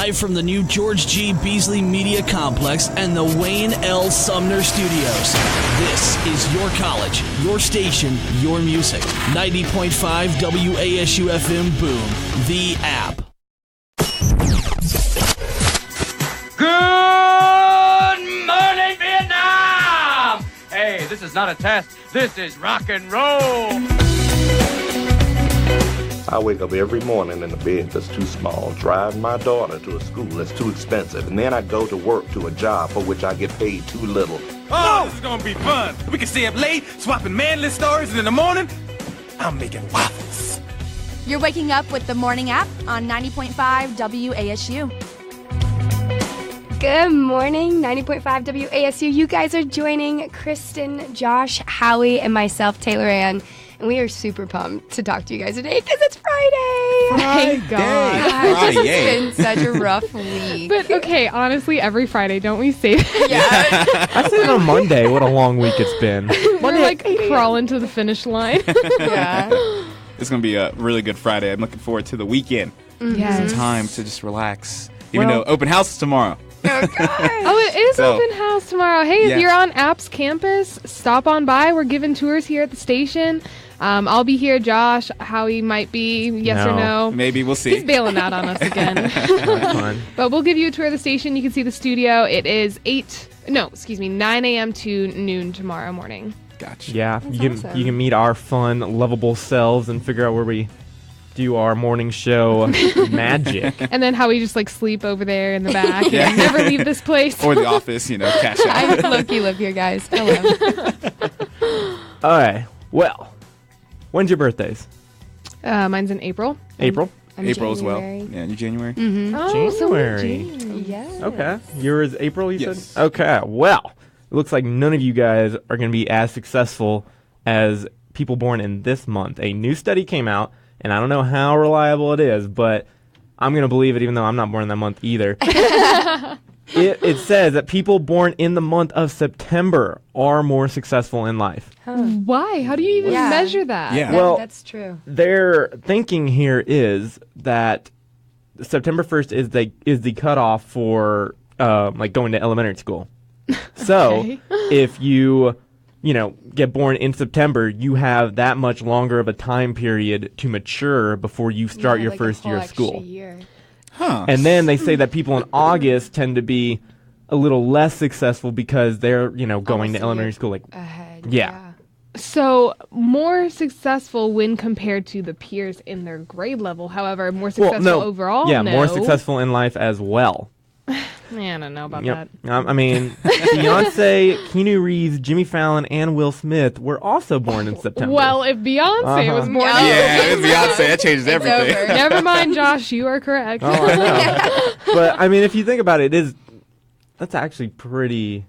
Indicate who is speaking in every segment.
Speaker 1: live from the new George G. Beasley Media Complex and the Wayne L. Sumner Studios. This is your college, your station, your music. 90.5 WASU FM Boom, The App.
Speaker 2: Good morning, Vietnam! Hey, this is not a test. This is rock and roll.
Speaker 3: I wake up every morning in a bed that's too small, drive my daughter to a school that's too expensive, and then I go to work to a job for which I get paid too little.
Speaker 4: Oh, this is gonna be fun. We can stay up late, swapping manly stories, and in the morning, I'm making waffles.
Speaker 5: You're waking up with the Morning App on 90.5 WASU.
Speaker 6: Good morning, 90.5 WASU. You guys are joining Kristen, Josh, Howie, and myself, Taylor Ann. And we are super pumped to talk to you guys today because it's Friday.
Speaker 7: Oh my God.
Speaker 6: It's been such a rough week.
Speaker 7: But okay, honestly, every Friday, don't we say that?
Speaker 6: Yeah.
Speaker 8: I say it on Monday. What a long week it's been.
Speaker 7: We're like crawling to the finish line.
Speaker 6: Yeah.
Speaker 9: It's going to be a really good Friday. I'm looking forward to the weekend.
Speaker 7: Yes.
Speaker 9: Some time to just relax. Even though open house is tomorrow.
Speaker 6: Oh, God.
Speaker 7: Oh, it is open house tomorrow. Hey,
Speaker 9: Yeah.
Speaker 7: if you're on App's campus, stop on by. We're giving tours here at the station. I'll be here. Josh, Howie might be. Yes or no?
Speaker 9: Maybe. We'll see.
Speaker 7: He's bailing out on us again.
Speaker 8: That's fun.
Speaker 7: But we'll give you a tour of the station. You can see the studio. It is 9 a.m. to noon tomorrow morning.
Speaker 9: Gotcha.
Speaker 8: Yeah,
Speaker 6: That's
Speaker 8: you can meet our fun, lovable selves and figure out where we do our morning show magic.
Speaker 7: And then Howie just sleep over there in the back and never leave this place.
Speaker 9: Or the office, cash out.
Speaker 6: I low-key live here, guys. Hello.
Speaker 8: All right. Well, when's your birthdays?
Speaker 7: Mine's in April.
Speaker 8: April?
Speaker 6: I'm
Speaker 9: April as well.
Speaker 6: January.
Speaker 9: Yeah, you January?
Speaker 7: Oh, so we're
Speaker 8: January.
Speaker 7: January.
Speaker 6: Yes.
Speaker 8: Okay. Yours April, you
Speaker 9: Yes.
Speaker 8: said? Okay. Well, it looks like none of you guys are going to be as successful as people born in this month. A new study came out, and I don't know how reliable it is, but I'm going to believe it even though I'm not born in that month either. It says that people born in the month of September are more successful in life.
Speaker 7: Why? How do you even
Speaker 6: Yeah.
Speaker 7: measure that?
Speaker 9: Yeah.
Speaker 8: Well,
Speaker 6: that's true.
Speaker 8: Their thinking here is that September 1st is the cutoff for going to elementary school. So
Speaker 7: Okay.
Speaker 8: if you get born in September, you have that much longer of a time period to mature before you start your first year of school.
Speaker 9: Huh.
Speaker 8: And then they say that people in August tend to be a little less successful because they're going to elementary school.
Speaker 6: Ahead.
Speaker 8: Yeah.
Speaker 7: So more successful when compared to the peers in their grade level. However, more successful overall.
Speaker 8: Yeah,
Speaker 7: no.
Speaker 8: more successful in life as well.
Speaker 7: Man, I don't know about
Speaker 8: Yep.
Speaker 7: that.
Speaker 8: I mean, Beyonce, Keanu Reeves, Jimmy Fallon, and Will Smith were also born in September.
Speaker 7: Well, if Beyonce was born,
Speaker 9: Yeah, it's Beyonce. That changes everything.
Speaker 6: over.
Speaker 7: never mind, Josh. You are correct.
Speaker 8: Oh, I know. But I mean, if you think about it, that's actually pretty,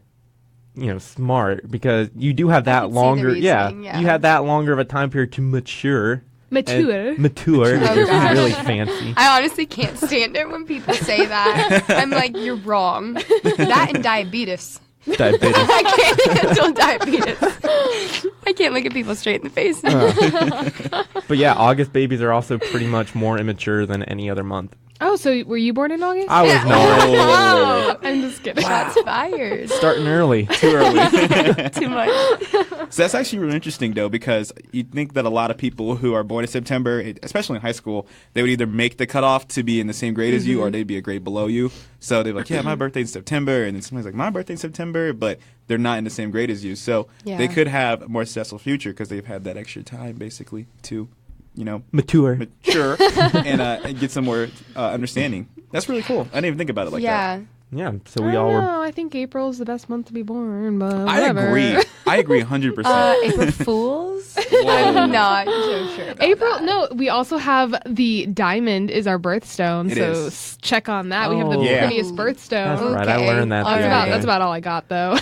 Speaker 8: smart because you do have that
Speaker 6: can see the
Speaker 8: longer.
Speaker 6: reasoning, yeah.
Speaker 8: You have that longer of a time period to mature.
Speaker 7: Mature.
Speaker 8: Mature.
Speaker 6: Oh,
Speaker 8: You're
Speaker 6: gosh.
Speaker 8: really fancy.
Speaker 6: I honestly can't stand it when people say that. I'm like, you're wrong. That and diabetes.
Speaker 8: Diabetes.
Speaker 6: I can't handle diabetes. I can't look at people straight in the face.
Speaker 8: But yeah, August babies are also pretty much more immature than any other month.
Speaker 7: Oh, so were you born in August?
Speaker 8: I was not.
Speaker 6: Oh,
Speaker 7: I'm just kidding.
Speaker 6: shots fired.
Speaker 8: Starting early.
Speaker 9: Too early.
Speaker 6: Too much.
Speaker 9: So that's actually really interesting, though, because you think that a lot of people who are born in September, especially in high school, they would either make the cutoff to be in the same grade as you or they'd be a grade below you. So they're like, yeah, my birthday's September. And then somebody's like, my birthday's September, but they're not in the same grade as you. So
Speaker 6: Yeah.
Speaker 9: they could have a more successful future because they've had that extra time, basically, to,
Speaker 8: Mature.
Speaker 9: and get some more understanding. That's really cool. I didn't even think about it like that.
Speaker 6: Yeah.
Speaker 8: Yeah, so
Speaker 7: I
Speaker 8: we
Speaker 7: don't
Speaker 8: all were.
Speaker 7: know. I think April is the best month to be born, but
Speaker 9: I
Speaker 7: whatever.
Speaker 9: agree. I agree 100%.
Speaker 6: April Fools?
Speaker 9: Whoa.
Speaker 6: I'm not so sure about
Speaker 7: April,
Speaker 6: that.
Speaker 7: no, we also have the diamond is our birthstone,
Speaker 9: It
Speaker 7: so
Speaker 9: is.
Speaker 7: check on that. We have the
Speaker 8: Oh. Yeah.
Speaker 7: prettiest birthstone.
Speaker 8: That's right. I
Speaker 6: Okay.
Speaker 8: learned that.
Speaker 6: All
Speaker 8: the other
Speaker 6: right.
Speaker 8: day.
Speaker 7: That's about all I got, though.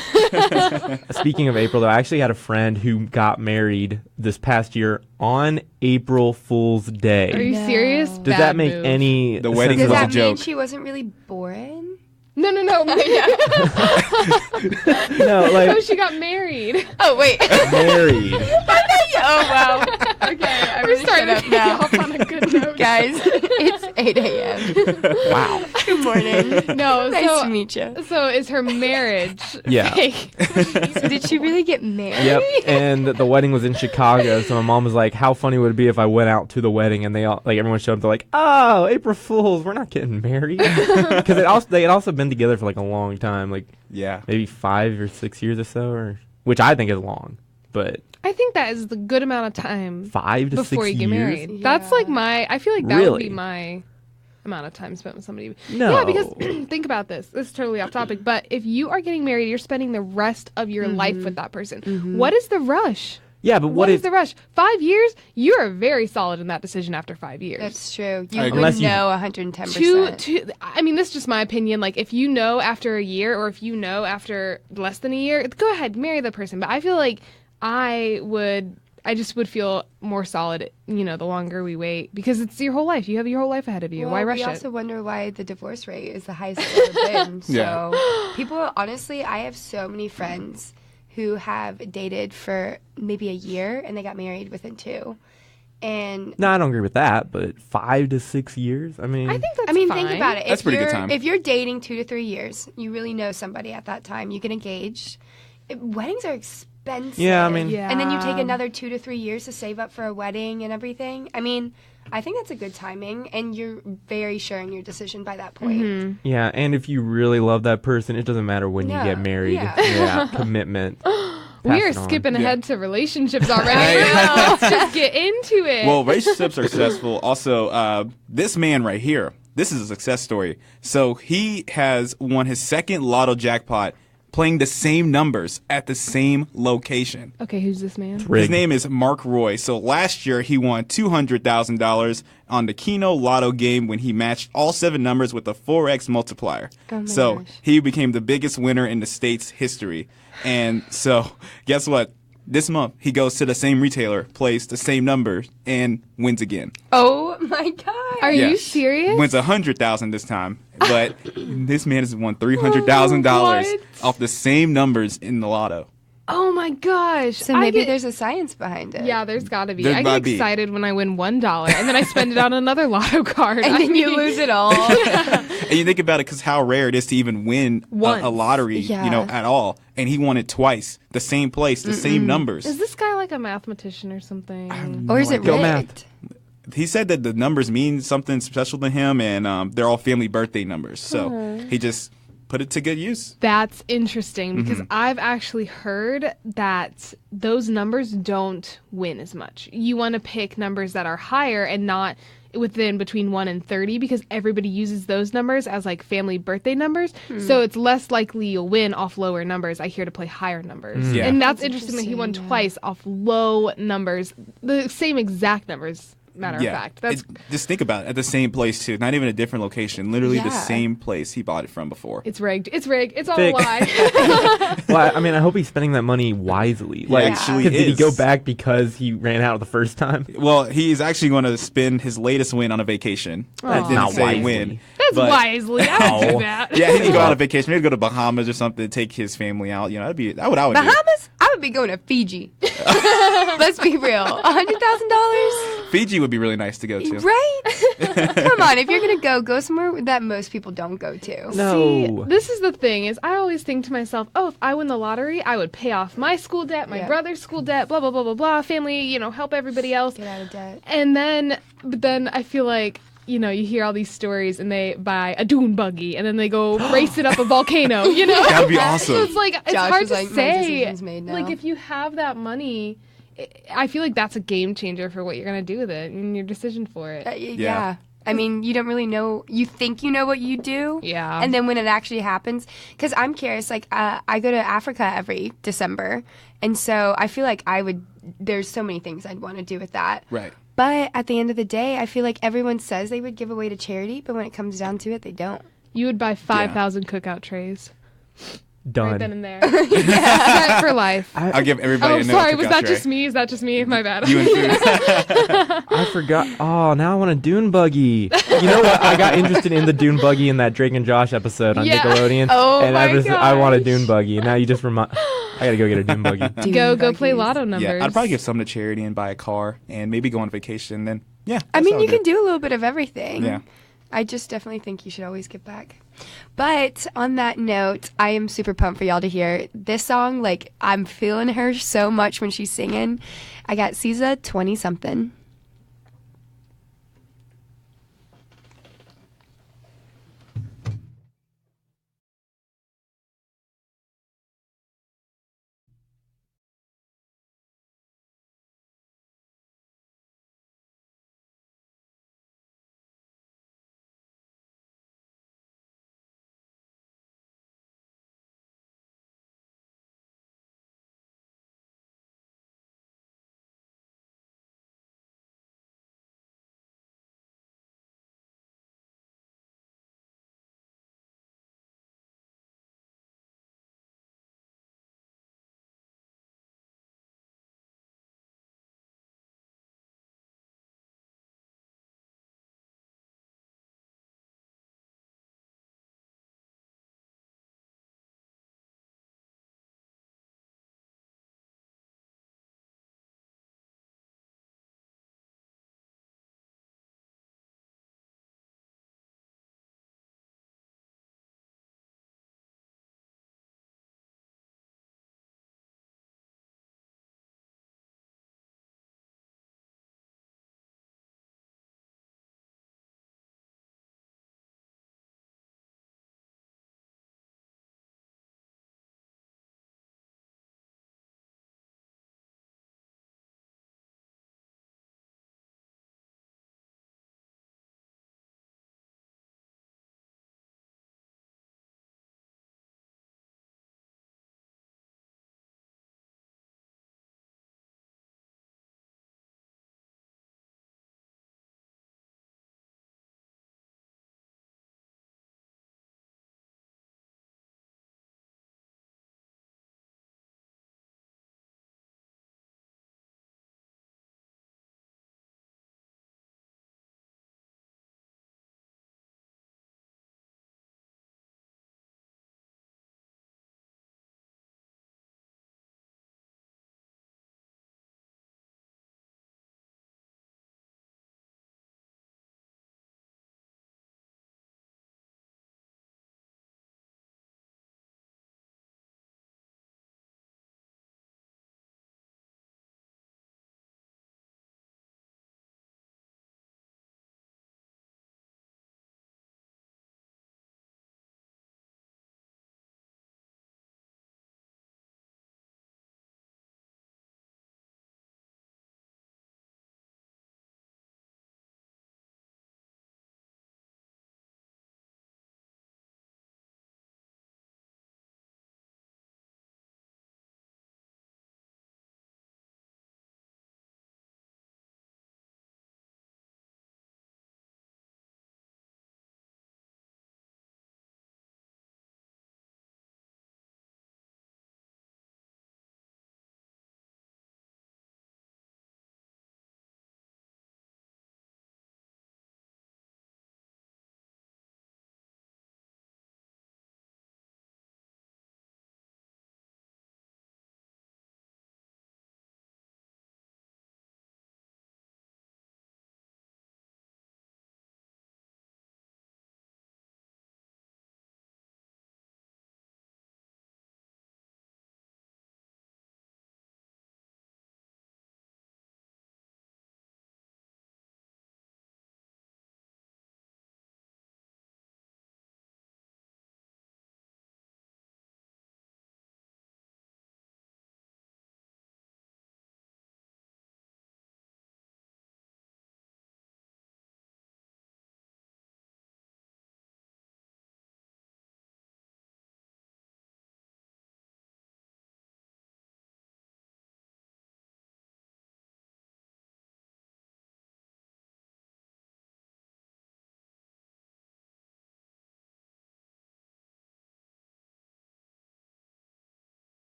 Speaker 8: Speaking of April, though, I actually had a friend who got married this past year on April Fool's Day.
Speaker 7: Are you
Speaker 6: No.
Speaker 7: serious?
Speaker 8: Does
Speaker 7: Bad
Speaker 8: that make
Speaker 7: move.
Speaker 8: any
Speaker 9: The wedding
Speaker 8: sense
Speaker 6: Does
Speaker 8: at
Speaker 9: was
Speaker 8: all?
Speaker 9: a
Speaker 6: that mean
Speaker 9: joke.
Speaker 6: she wasn't really born?
Speaker 7: No.
Speaker 8: No,
Speaker 7: Oh, she got married.
Speaker 6: Oh, wait.
Speaker 8: married.
Speaker 6: Oh, wow. Okay, I
Speaker 7: We're
Speaker 6: really
Speaker 7: starting
Speaker 6: shut
Speaker 7: to
Speaker 6: up
Speaker 7: get
Speaker 6: now.
Speaker 7: off on a good note.
Speaker 6: Guys, it's 8 a.m.
Speaker 8: Wow.
Speaker 6: Good morning.
Speaker 7: No,
Speaker 6: Nice to meet you.
Speaker 7: So is her marriage
Speaker 8: Yeah.
Speaker 7: fake?
Speaker 6: So did she really get married?
Speaker 8: Yep. And the wedding was in Chicago, so my mom was like, "How funny would it be if I went out to the wedding and they all like everyone showed up? They're like, oh, April Fools, we're not getting married," because they had also been together for like a long time, like maybe 5 or 6 years or so, which I think is long, but.
Speaker 7: I think that is the good amount of time
Speaker 8: 5 to 6 years
Speaker 7: before you get married.
Speaker 6: Yeah.
Speaker 7: That's like I feel like that would be my amount of time spent with somebody.
Speaker 8: No.
Speaker 7: Yeah, because think about this. This is totally off topic, but if you are getting married, you're spending the rest of your life with that person. What is the rush?
Speaker 8: Yeah, but
Speaker 7: what is the rush? 5 years? You are very solid in that decision after 5 years.
Speaker 6: That's true. You
Speaker 8: Unless
Speaker 6: would
Speaker 8: you-
Speaker 6: know 110%.
Speaker 7: I mean, this is just my opinion. Like, if you know after a year or if you know after less than a year, go ahead, marry the person. But I feel like I just would feel more solid, the longer we wait, because it's your whole life. You have your whole life ahead of you.
Speaker 6: Well,
Speaker 7: Why rush
Speaker 6: we
Speaker 7: it?
Speaker 6: also wonder why the divorce rate is the highest it's ever been. So people, honestly, I have so many friends who have dated for maybe a year and they got married within 2. And
Speaker 8: No, I don't agree with that, but 5 to 6 years? I mean,
Speaker 7: I think that's
Speaker 6: think
Speaker 7: fine.
Speaker 6: about it.
Speaker 9: That's pretty good time.
Speaker 6: If you're dating 2 to 3 years, you really know somebody at that time. You get engaged. Weddings are expensive.
Speaker 8: Yeah, I mean-
Speaker 7: Yeah.
Speaker 6: And then you take another 2 to 3 years to save up for a wedding and everything. I mean, I think that's a good timing, and you're very sure in your decision by that point.
Speaker 8: yeah, and if you really love that person, it doesn't matter when you
Speaker 6: No,
Speaker 8: get married.
Speaker 6: yeah.
Speaker 8: Commitment.
Speaker 7: We
Speaker 8: Pass
Speaker 7: are
Speaker 8: it on.
Speaker 7: skipping ahead to relationships already. Let's just get into it.
Speaker 9: Well, relationships are successful. Also, this man right here, this is a success story. So he has won his second lotto jackpot playing the same numbers at the same location.
Speaker 7: Okay, who's this man?
Speaker 8: Rigged.
Speaker 9: His name is Mark Roy. So last year he won $200,000 on the Keno Lotto game when he matched all 7 numbers with a 4x multiplier.
Speaker 6: Oh my
Speaker 9: So
Speaker 6: gosh.
Speaker 9: he became the biggest winner in the state's history. And so guess what? This month he goes to the same retailer, plays the same numbers, and wins again.
Speaker 6: Oh, my God.
Speaker 7: Are you
Speaker 9: Yes.
Speaker 7: serious?
Speaker 9: Wins $100,000 this time, but this man has won $300,000
Speaker 7: What?
Speaker 9: off the same numbers in the lotto.
Speaker 7: Oh my gosh.
Speaker 6: So
Speaker 7: I
Speaker 6: maybe
Speaker 7: get-
Speaker 6: there's a science behind it.
Speaker 7: Yeah, there's got to be.
Speaker 9: There
Speaker 7: I
Speaker 9: might
Speaker 7: get
Speaker 9: be.
Speaker 7: excited when I win $1 and then I spend it on another lotto card.
Speaker 6: And then you lose it all.
Speaker 9: And you think about it, because how rare it is to even win
Speaker 7: Once.
Speaker 9: a lottery,
Speaker 6: Yeah.
Speaker 9: at all. And he won it twice, the same place, the same numbers.
Speaker 7: Is this guy like a mathematician or something?
Speaker 6: Or is it
Speaker 8: Go
Speaker 6: rigged?
Speaker 8: math.
Speaker 9: He said that the numbers mean something special to him, and they're all family birthday numbers. So he just put it to good use.
Speaker 7: That's interesting because
Speaker 9: Mm-hmm.
Speaker 7: I've actually heard that those numbers don't win as much. You want to pick numbers that are higher and not within between 1 and 30 because everybody uses those numbers as like family birthday numbers. So it's less likely you'll win off lower numbers. I hear to play higher numbers.
Speaker 9: Yeah.
Speaker 7: And that's interesting that he won twice off low numbers, the same exact numbers. Matter of fact, that's
Speaker 9: Just think about it. At the same place, too. Not even a different location. Literally the
Speaker 6: Yeah.
Speaker 9: same place he bought it from before.
Speaker 7: it's rigged. It's rigged. It's all a
Speaker 8: Thick.
Speaker 7: lie.
Speaker 8: Well, I mean, I hope he's spending that money wisely. Like,
Speaker 9: actually
Speaker 8: 'cause did he
Speaker 9: is.
Speaker 8: go back because he ran out the first time?
Speaker 9: Well, he's actually going to spend his latest win on a vacation. I didn't
Speaker 8: not
Speaker 9: say
Speaker 8: wisely.
Speaker 9: when.
Speaker 7: That's
Speaker 9: but-
Speaker 7: wisely. I would do that.
Speaker 9: Yeah, he could go on a vacation. Maybe go to Bahamas or something, take his family out. That's what I would do.
Speaker 6: Bahamas? I would be going to Fiji. Let's be real. $100,000?
Speaker 9: Fiji would be really nice to go to.
Speaker 6: Right? Come on, if you're going to go somewhere that most people don't go to.
Speaker 8: No.
Speaker 7: See, this is the thing is I always think to myself, oh, if I win the lottery, I would pay off my school debt, my
Speaker 6: Yeah.
Speaker 7: brother's school debt, blah, blah, blah, blah, blah, family, help everybody else.
Speaker 6: Get out of debt.
Speaker 7: And then I feel like, you hear all these stories and they buy a dune buggy and then they go race it up a volcano,
Speaker 9: That'd be
Speaker 7: So
Speaker 9: awesome.
Speaker 7: it's like, it's
Speaker 6: Josh
Speaker 7: hard
Speaker 6: is
Speaker 7: to
Speaker 6: like, my
Speaker 7: say.
Speaker 6: decision's made now.
Speaker 7: Like, if you have that money, I feel like that's a game changer for what you're going to do with it and your decision for it.
Speaker 6: Yeah. I mean, you don't really know. You think you know what you do.
Speaker 7: Yeah.
Speaker 6: And then when it actually happens, because I'm curious, like, I go to Africa every December. And so I feel like there's so many things I'd want to do with that.
Speaker 9: Right.
Speaker 6: But at the end of the day, I feel like everyone says they would give away to charity, but when it comes down to it, they don't.
Speaker 7: You would buy 5,000 cookout trays.
Speaker 8: Done.
Speaker 7: Right then and there. Set for life.
Speaker 9: I'll give everybody
Speaker 7: Oh,
Speaker 9: a
Speaker 7: sorry.
Speaker 9: cookout
Speaker 7: Was that
Speaker 9: tray.
Speaker 7: just me? Is that just me? My bad.
Speaker 9: You and food.
Speaker 8: I forgot. Oh, now I want a dune buggy. You know what? I got interested in the dune buggy in that Drake and Josh episode on
Speaker 7: Yeah.
Speaker 8: Nickelodeon.
Speaker 6: Oh
Speaker 8: and
Speaker 6: my
Speaker 8: I want a
Speaker 6: gosh.
Speaker 8: dune buggy. Now you just remind. I gotta go get a dune buggy.
Speaker 7: Go play lotto numbers.
Speaker 9: Yeah, I'd probably give some to charity and buy a car and maybe go on vacation, then Yeah.
Speaker 6: I mean, you
Speaker 9: good.
Speaker 6: can do a little bit of everything.
Speaker 9: Yeah.
Speaker 6: I just definitely think you should always give back. But on that note, I am super pumped for y'all to hear this song. Like, I'm feeling her so much when she's singing. I got SZA, 20-something.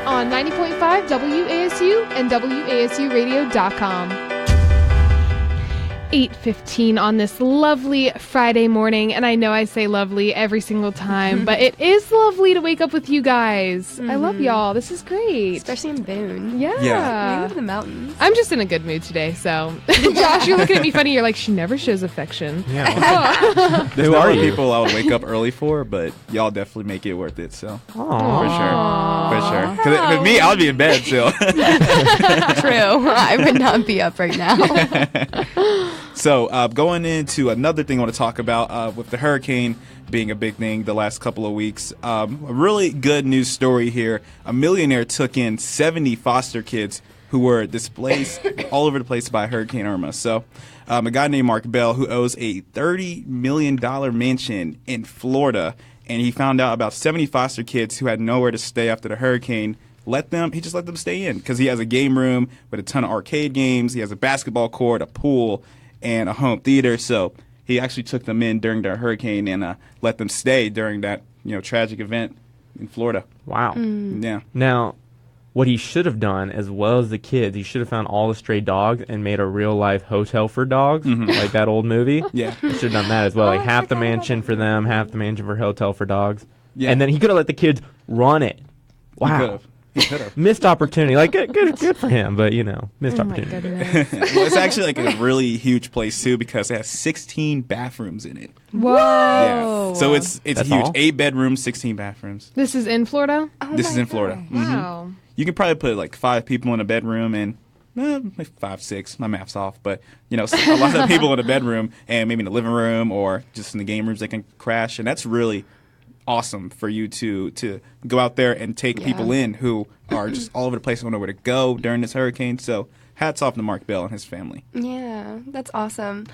Speaker 7: On 90.5 WASU and WASUradio.com. 8:15 on this lovely Friday morning, and I know I say lovely every single time, but it is lovely to wake up with you guys. I love y'all. This is great.
Speaker 6: Especially in Boone.
Speaker 7: Yeah.
Speaker 6: We live in the mountains.
Speaker 7: I'm just in a good mood today, so. Josh, you're looking at me funny. You're like, she never shows affection.
Speaker 8: Yeah.
Speaker 9: There's not many people I would wake up early for, but y'all definitely make it worth it. So for sure. Because with me, I would be in bed still.
Speaker 6: True. I would not be up right now.
Speaker 9: So going into another thing I want to talk about with the hurricane being a big thing the last couple of weeks. A really good news story here. A millionaire took in 70 foster kids who were displaced all over the place by Hurricane Irma. So a guy named Mark Bell, who owes a $30 million mansion in Florida, and he found out about 70 foster kids who had nowhere to stay after the hurricane. He just let them stay in because he has a game room with a ton of arcade games. He has a basketball court, a pool, and a home theater. So he actually took them in during the hurricane and let them stay during that tragic event in Florida.
Speaker 8: Wow.
Speaker 9: Yeah.
Speaker 8: Now, what he should have done, as well as the kids, he should have found all the stray dogs and made a real-life hotel for dogs, like that old movie.
Speaker 9: Yeah.
Speaker 8: He should have done that as well. Like half the mansion for them, half the mansion for hotel for dogs. Yeah. And then he could have let the kids run it. Wow.
Speaker 9: He could have.
Speaker 8: Missed opportunity. Like, good for him, but, missed opportunity.
Speaker 9: Well, it's actually like a really huge place, too, because it has 16 bathrooms in it.
Speaker 7: Whoa.
Speaker 9: Yeah. So it's
Speaker 8: That's
Speaker 9: huge.
Speaker 8: all?
Speaker 9: 8 bedrooms, 16 bathrooms.
Speaker 7: This is in Florida?
Speaker 9: This is in Florida.
Speaker 7: Wow.
Speaker 9: You can probably put like 5 people in a bedroom and maybe 5, 6. My math's off, but a lot of people in a bedroom and maybe in the living room or just in the game rooms they can crash, and that's really awesome for you to go out there and take people in who are just all over the place, don't know where to go during this hurricane. So hats off to Mark Bell and his family.
Speaker 6: Yeah, that's awesome.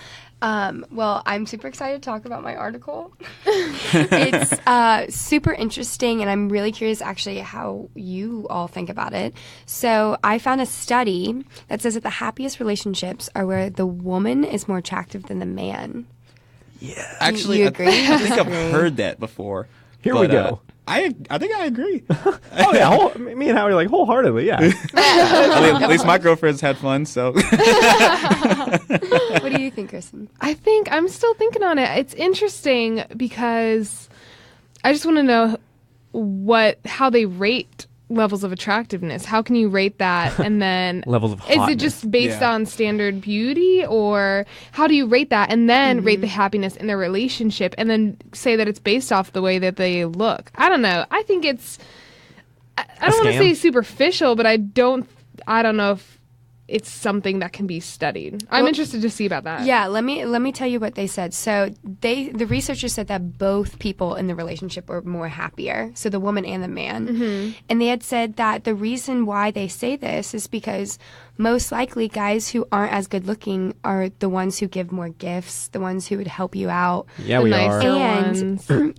Speaker 6: Well, I'm super excited to talk about my article. It's super interesting, and I'm really curious actually how you all think about it. So I found a study that says that the happiest relationships are where the woman is more attractive than the man.
Speaker 9: Yeah. Actually,
Speaker 6: you agree?
Speaker 9: I think I've heard that before.
Speaker 8: Here we go.
Speaker 9: I think I agree.
Speaker 8: Oh, yeah. Me and Howie are like wholeheartedly, yeah.
Speaker 9: At least my girlfriend's had fun, so.
Speaker 6: What do you think, Kristen?
Speaker 7: I'm still thinking on it. It's interesting because I just want to know how they rate levels of attractiveness. How can you rate that? And then
Speaker 8: levels of hotness.
Speaker 7: Is it just based on standard beauty, or how do you rate that and then rate the happiness in their relationship and then say that it's based off the way that they look? I don't know. I think it's I don't want to say superficial, but I don't know if it's something that can be studied. I'm interested to see about that.
Speaker 6: Yeah, let me tell you what they said. So the researchers said that both people in the relationship were more happier, so the woman and the man. And they had said that the reason why they say this is because most likely guys who aren't as good looking are the ones who give more gifts, the ones who would help you out.
Speaker 8: Yeah, we are.
Speaker 6: And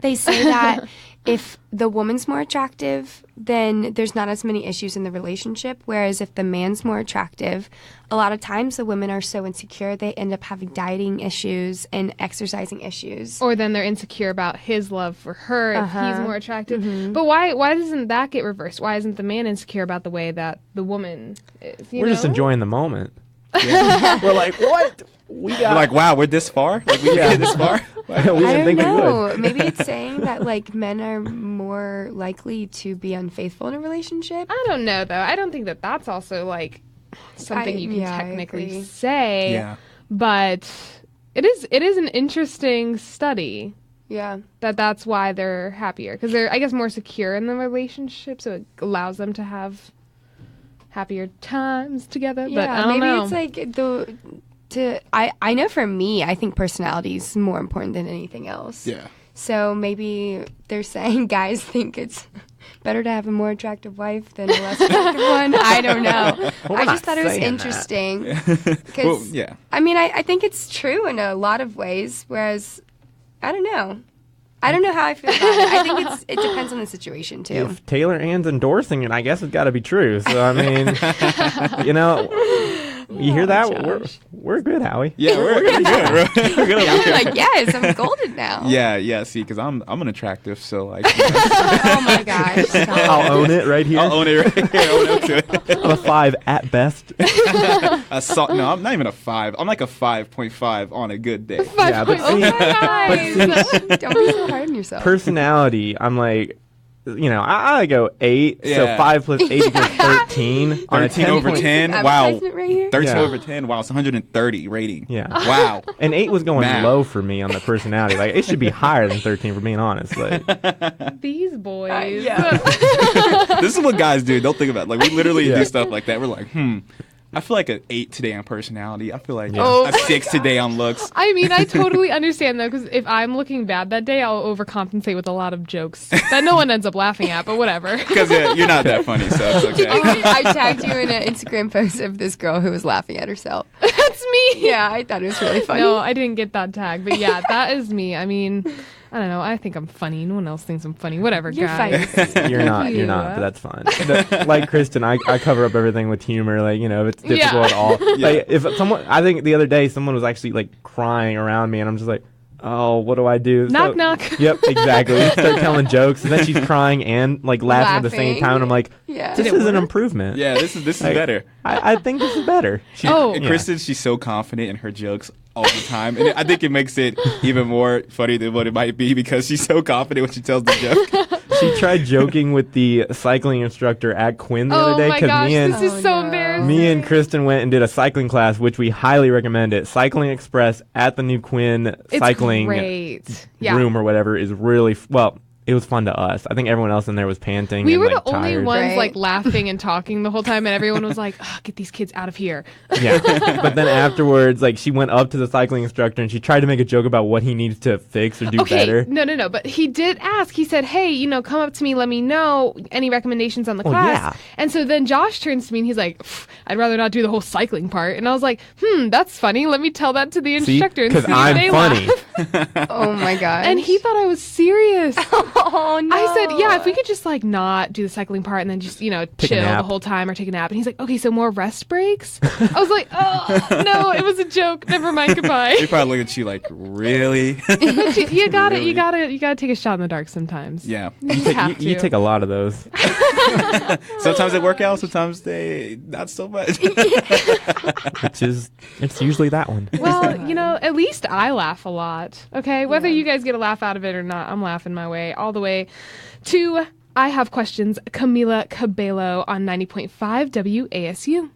Speaker 6: they say that if the woman's more attractive, then there's not as many issues in the relationship. Whereas if the man's more attractive, a lot of times the women are so insecure they end up having dieting issues and exercising issues.
Speaker 7: Or then they're insecure about his love for her if he's more attractive. But why doesn't that get reversed? Why isn't the man insecure about the way that the woman is?
Speaker 8: We're just enjoying the moment. Yeah. We're like, what?
Speaker 9: We're like, wow, we're this far? Like, we get this far?
Speaker 8: I don't
Speaker 6: know. Maybe it's saying that like men are more likely to be unfaithful in a relationship.
Speaker 7: I don't know though. I don't think that that's also like something you can technically say.
Speaker 9: Yeah.
Speaker 7: But it is an interesting study.
Speaker 6: Yeah.
Speaker 7: That's why they're happier because they're, I guess, more secure in the relationship, so it allows them to have happier times together.
Speaker 6: Yeah,
Speaker 7: but I don't know.
Speaker 6: It's like I know for me, I think personality is more important than anything else.
Speaker 9: Yeah.
Speaker 6: So maybe they're saying guys think it's better to have a more attractive wife than a less attractive one. I don't know. I just thought it was interesting. Because, I mean, I think it's true in a lot of ways, whereas, I don't know. I don't know how I feel about it. I think it depends on the situation, too.
Speaker 8: If Taylor Ann's endorsing it, I guess it's got to be true. So, I mean, You hear that?
Speaker 6: Josh.
Speaker 8: We're good, Howie.
Speaker 9: Yeah, we're good, bro. We're good over
Speaker 6: I'm
Speaker 9: here.
Speaker 6: like, yes, I'm golden now.
Speaker 9: Yeah. See, because I'm an attractive, so like,
Speaker 6: Oh my gosh. stop.
Speaker 8: I'll own it right here.
Speaker 9: I'll own it right here. I'll own up to it.
Speaker 8: I'm a 5 at best.
Speaker 9: No, I'm not even a 5. I'm like a 5.5 on a good day.
Speaker 8: Yeah, but see,
Speaker 6: Don't be so hard on yourself.
Speaker 8: personality, I'm like, I go 8. So
Speaker 9: Yeah.
Speaker 8: 5 plus 8 equals 13. On a
Speaker 9: 13
Speaker 8: 10
Speaker 9: over
Speaker 8: point-
Speaker 9: 10. Wow.
Speaker 6: Advertisement right here.
Speaker 9: 13
Speaker 8: Yeah.
Speaker 9: over 10. Wow, it's 130 rating.
Speaker 8: Yeah.
Speaker 9: Wow.
Speaker 8: And 8 was going
Speaker 9: Man.
Speaker 8: low for me on the personality. Like, it should be higher than 13, for being honest. Like,
Speaker 7: These boys.
Speaker 9: This is what guys do. Don't think about it. Like, we literally
Speaker 8: Yeah.
Speaker 9: do stuff like that. We're like, I feel like an 8 today on personality. I feel like
Speaker 7: Oh
Speaker 9: a
Speaker 7: my
Speaker 9: 6 today on looks.
Speaker 7: I mean, I totally understand though, because if I'm looking bad that day, I'll overcompensate with a lot of jokes that no one ends up laughing at, but whatever.
Speaker 9: Because you're not that funny, so it's okay.
Speaker 6: I tagged you in an Instagram post of this girl who was laughing at herself.
Speaker 7: That's me.
Speaker 6: Yeah, I thought it was really funny.
Speaker 7: No, I didn't get that tag, but yeah, that is me. I mean, I don't know. I think I'm funny. No one else thinks I'm funny. Whatever,
Speaker 6: You're
Speaker 7: guys.
Speaker 6: funny.
Speaker 8: you're not, but that's fine. Like Kristen, I cover up everything with humor. Like, if it's difficult at all. Like, if someone, I think the other day, someone was actually like crying around me, and I'm just like, oh, what do I do?
Speaker 7: Knock, knock.
Speaker 8: Yep, exactly. Start telling jokes, and then she's crying and like laughing at the same
Speaker 6: Laughing.
Speaker 8: time. And I'm like,
Speaker 6: Yeah.
Speaker 8: this is an improvement.
Speaker 9: Yeah, this is
Speaker 8: Like,
Speaker 9: better.
Speaker 8: I think this is better.
Speaker 9: And Kristen, she's so confident in her jokes all the time. And I think it makes it even more funny than what it might be because she's so confident when she tells the joke.
Speaker 8: She tried joking with the cycling instructor at Quinn the
Speaker 7: Oh
Speaker 8: other day
Speaker 7: my gosh,
Speaker 8: me and
Speaker 7: this is so embarrassing.
Speaker 8: me and Kristen went and did a cycling class, which we highly recommend it. Cycling Express at the new Quinn
Speaker 7: It's
Speaker 8: cycling
Speaker 7: great. Yeah.
Speaker 8: room or whatever is really well. It was fun to us. I think everyone else in there was panting.
Speaker 7: We
Speaker 8: and,
Speaker 7: were
Speaker 8: like,
Speaker 7: the only
Speaker 8: tired.
Speaker 7: ones
Speaker 6: Right.
Speaker 7: like laughing and talking the whole time, and everyone was like, "Get these kids out of here."
Speaker 8: Yeah. But then afterwards, like, she went up to the cycling instructor and she tried to make a joke about what he needs to fix or do
Speaker 7: Okay,
Speaker 8: better.
Speaker 7: no. But he did ask. He said, "Hey, come up to me. Let me know any recommendations on the class."
Speaker 8: yeah.
Speaker 7: And so then Josh turns to me and he's like, "I'd rather not do the whole cycling part." And I was like, "That's funny. Let me tell that to the
Speaker 8: See?
Speaker 7: instructor and
Speaker 8: Because
Speaker 7: see if
Speaker 8: I'm
Speaker 7: they
Speaker 8: funny.
Speaker 7: laugh."
Speaker 6: Oh my gosh.
Speaker 7: And he thought I was serious.
Speaker 6: Oh no.
Speaker 7: I said, "Yeah, if we could just like not do the cycling part and then just
Speaker 8: Take a
Speaker 7: chill the
Speaker 8: nap.
Speaker 7: whole time or take a nap." And he's like, "Okay, so more rest breaks." I was like, "Oh no, it was a joke. Never mind. Goodbye."
Speaker 9: They probably look at you like, really?
Speaker 7: You got it.
Speaker 9: Really?
Speaker 7: You got to take a shot in the dark sometimes.
Speaker 9: Yeah.
Speaker 7: You have
Speaker 8: You
Speaker 7: to.
Speaker 8: take a lot of those.
Speaker 9: Sometimes they work out, sometimes they not so much.
Speaker 8: It's usually that one.
Speaker 7: Well, at least I laugh a lot. Okay, whether you guys get a laugh out of it or not, I'm laughing my way all the way to I Have Questions, Camila Cabello on 90.5 WASU.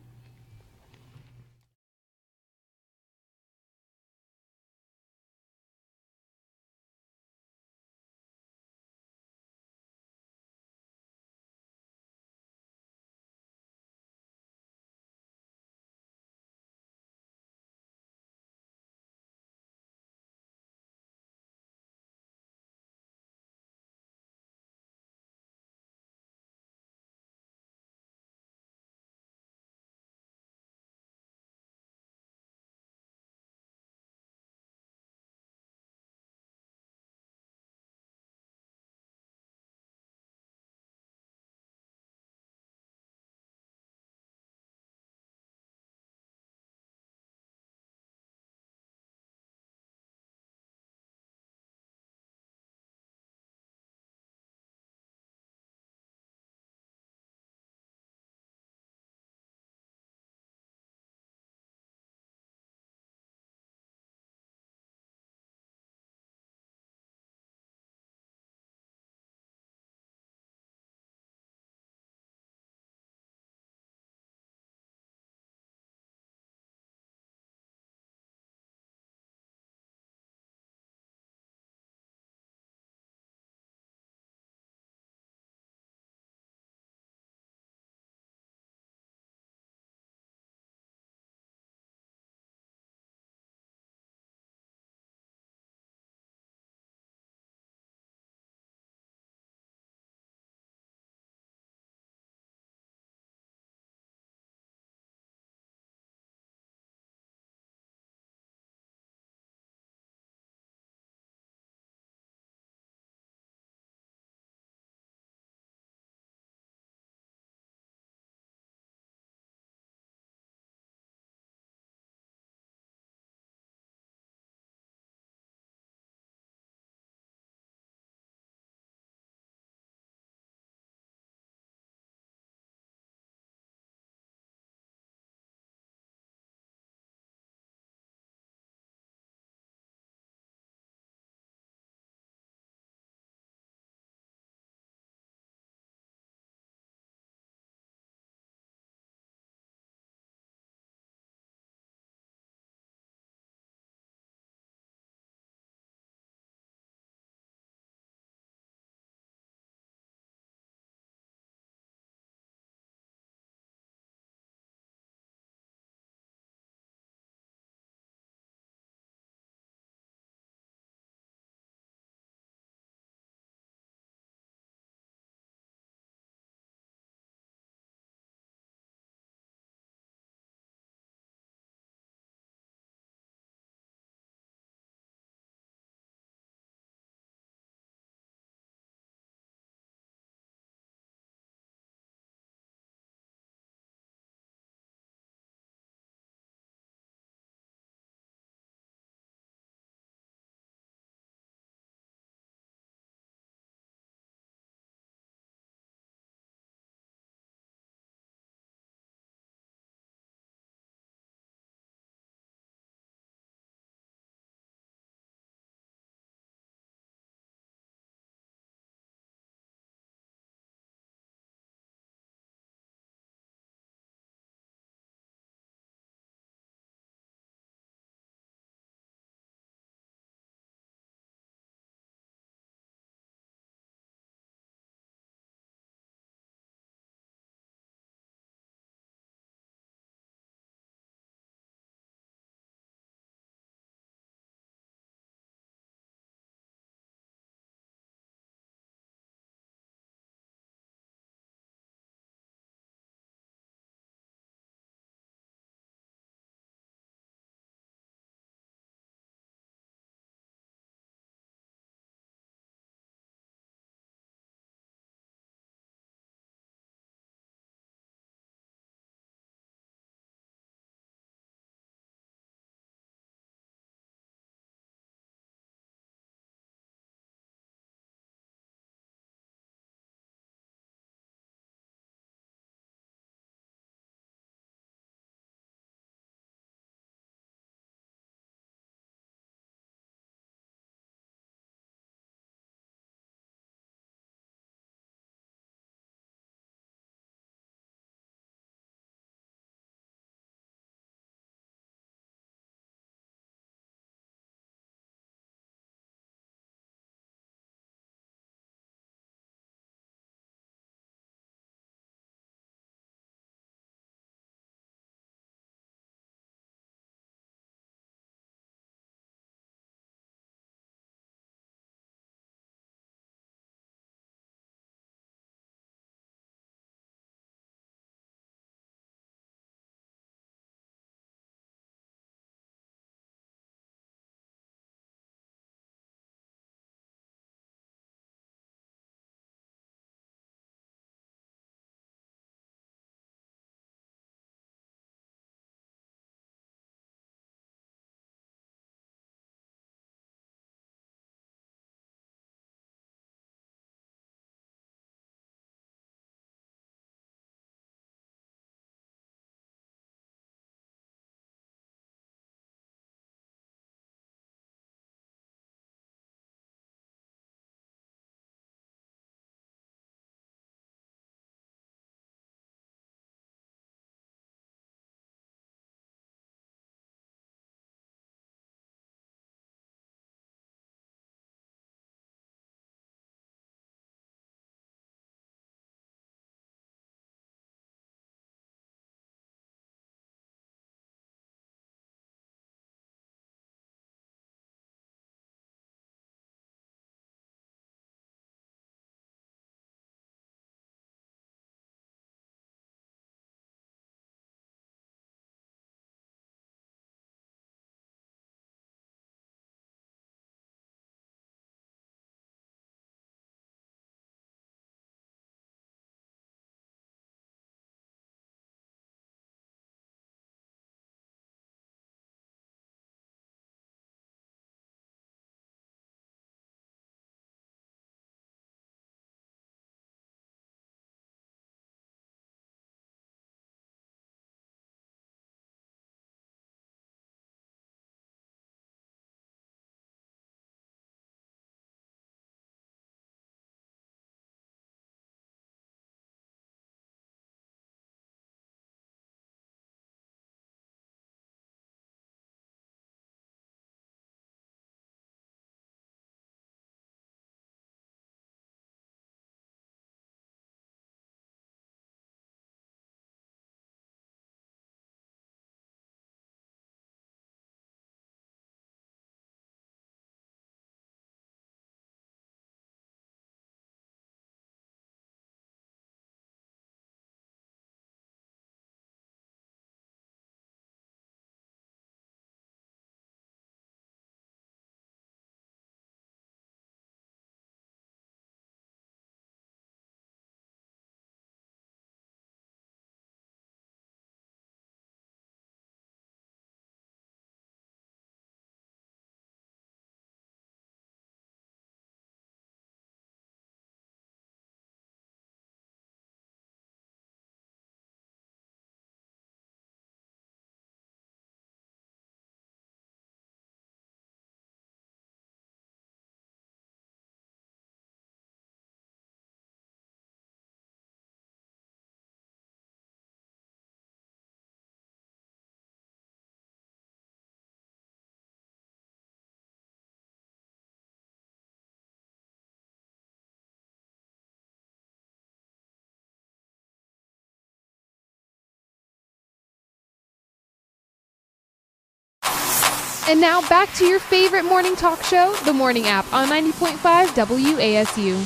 Speaker 7: And now back to your favorite morning talk show, The Morning App, on 90.5 WASU.